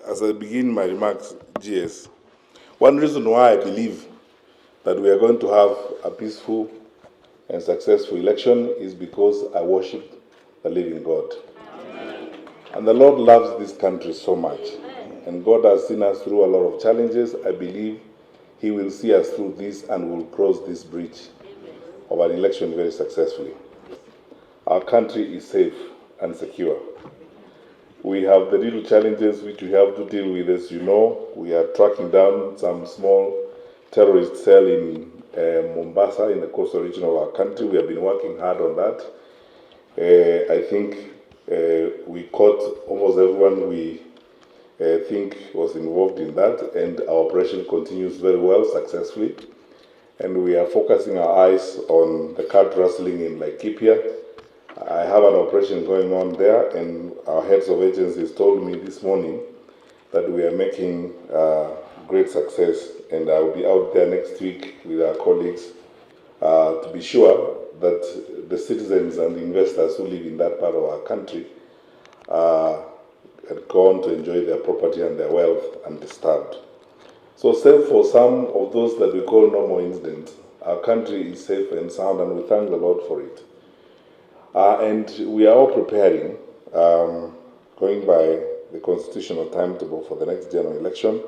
As I begin my remarks, GS, one reason why I believe that we are going to have a peaceful and successful election is because I worship the living God. Amen. And the Lord loves this country so much. Amen. And God has seen us through a lot of challenges. I believe He will see us through this and will cross this bridge of an election very successfully. Our country is safe and secure. We have the little challenges which we have to deal with. As you know, we are tracking down some small terrorist cell in Mombasa, in the coastal region of our country. We have been working hard on that. I think we caught almost everyone we think was involved in that, and our operation continues very well, successfully. And we are focusing our eyes on the card rustling in Laikipia. I have an operation going on there, and our heads of agencies told me this morning that we are making great success, and I will be out there next week with our colleagues to be sure that the citizens and the investors who live in that part of our country can go on to enjoy their property and their wealth undisturbed. So, save for some of those that we call normal incidents, our country is safe and sound, and we thank the Lord for it. And we are all preparing, going by the constitutional timetable for the next general election.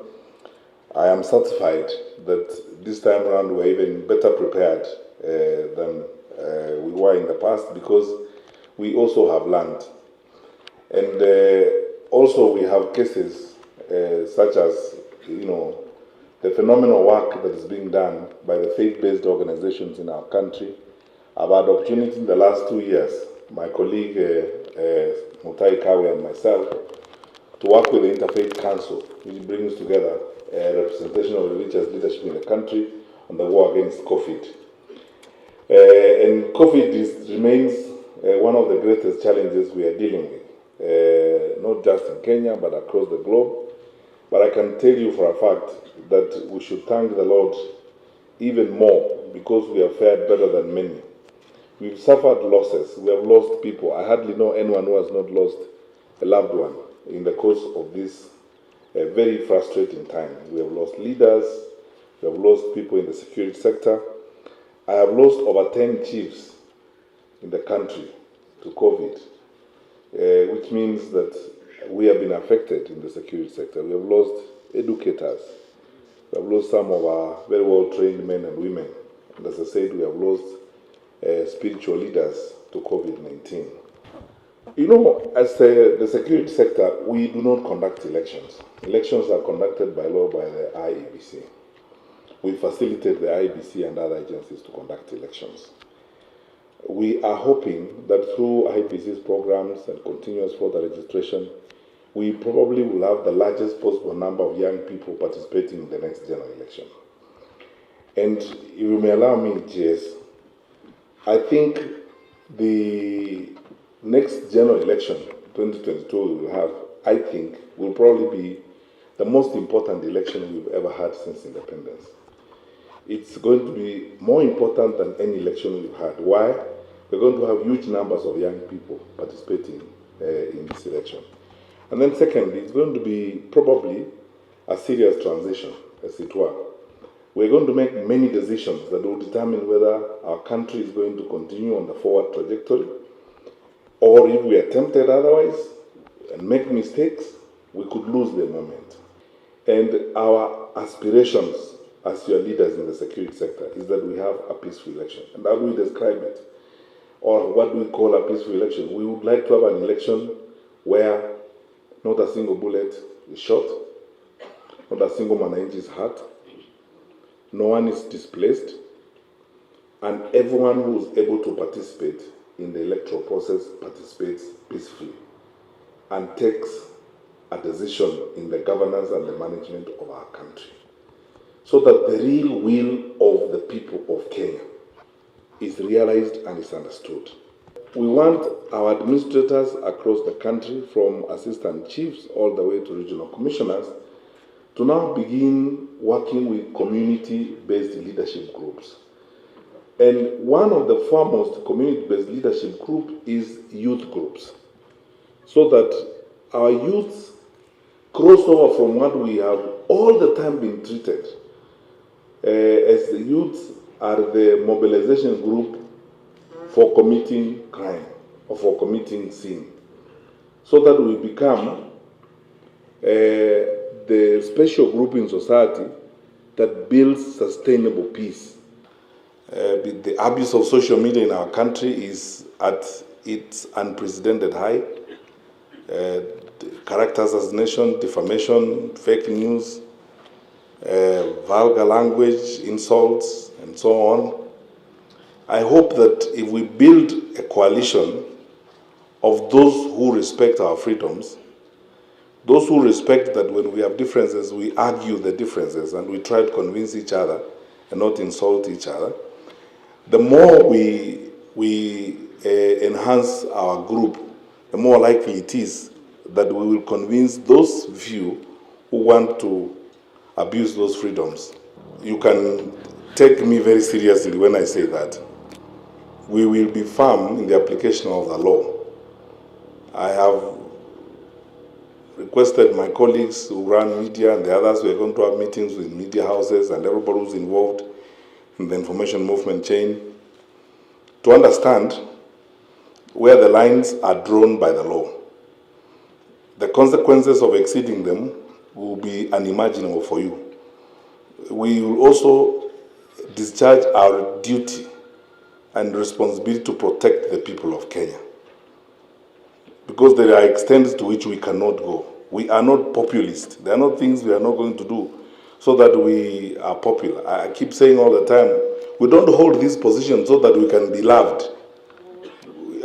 I am certified that this time around we are even better prepared than we were in the past, because we also have learned. And also we have cases such as, the phenomenal work that is being done by the faith-based organizations in our country. I've had opportunity in the last 2 years, my colleague Matiangi and myself, to work with the Interfaith Council, which brings together a representation of religious leadership in the country on the war against COVID. And COVID remains one of the greatest challenges we are dealing with, not just in Kenya, but across the globe. But I can tell you for a fact that we should thank the Lord even more, because we have fared better than many. We've suffered losses. We have lost people. I hardly know anyone who has not lost a loved one in the course of this very frustrating time. We have lost leaders. We have lost people in the security sector. I have lost over 10 chiefs in the country to COVID, which means that we have been affected in the security sector. We have lost educators. We have lost some of our very well-trained men and women. And as I said, we have lost spiritual leaders to COVID-19. As the security sector, we do not conduct elections. Elections are conducted by law by the IEBC. We facilitate the IEBC and other agencies to conduct elections. We are hoping that through IEBC's programs and continuous further registration, we probably will have the largest possible number of young people participating in the next general election. And if you may allow me, GS, I think the next general election, 2022, we will have, I think, will probably be the most important election we've ever had since independence. It's going to be more important than any election we've had. Why? We're going to have huge numbers of young people participating in this election. And then secondly, it's going to be probably a serious transition, as it were. We're going to make many decisions that will determine whether our country is going to continue on the forward trajectory, or if we are tempted otherwise and make mistakes, we could lose the moment. And our aspirations as your leaders in the security sector is that we have a peaceful election. And how do we describe it? Or what do we call a peaceful election? We would like to have an election where not a single bullet is shot, not a single Matiangi is hurt, no one is displaced, and everyone who is able to participate in the electoral process participates peacefully and takes a decision in the governance and the management of our country, so that the real will of the people of Kenya is realized and is understood. We want our administrators across the country, from assistant chiefs all the way to regional commissioners, to now begin working with community-based leadership groups. And one of the foremost community-based leadership group is youth groups, so that our youths crossover from what we have all the time been treated as the youths are the mobilization group for committing crime or for committing sin, so that we become the special group in society that builds sustainable peace. The abuse of social media in our country is at its unprecedented high. Character assassination, defamation, fake news, vulgar language, insults, and so on. I hope that if we build a coalition of those who respect our freedoms, those who respect that when we have differences, we argue the differences and we try to convince each other and not insult each other, the more we enhance our group, the more likely it is that we will convince those few who want to abuse those freedoms. You can take me very seriously when I say that. We will be firm in the application of the law. I have requested my colleagues who run media and the others, we are going to have meetings with media houses and everybody who's involved in the information movement chain to understand where the lines are drawn by the law. The consequences of exceeding them will be unimaginable for you. We will also discharge our duty and responsibility to protect the people of Kenya, because there are extents to which we cannot go. We are not populist. There are not things we are not going to do so that we are popular. I keep saying all the time, we don't hold this position so that we can be loved.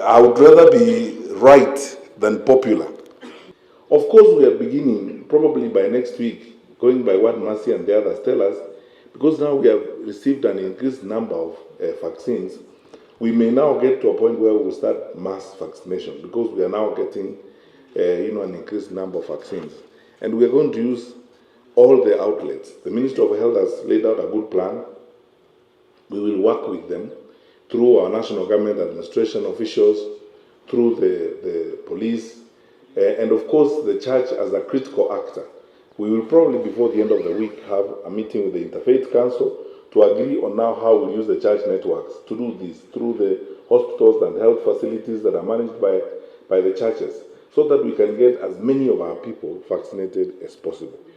I would rather be right than popular. Of course, we are beginning, probably by next week, going by what Mercy and the others tell us, because now we have received an increased number of vaccines. We may now get to a point where we will start mass vaccination, because we are now getting an increased number of vaccines. And we are going to use all the outlets. The Ministry of Health has laid out a good plan. We will work with them through our national government administration officials, through the police, and of course the church as a critical actor. We will probably before the end of the week have a meeting with the Interfaith Council to agree on now how we use the church networks to do this through the hospitals and health facilities that are managed by the churches, so that we can get as many of our people vaccinated as possible.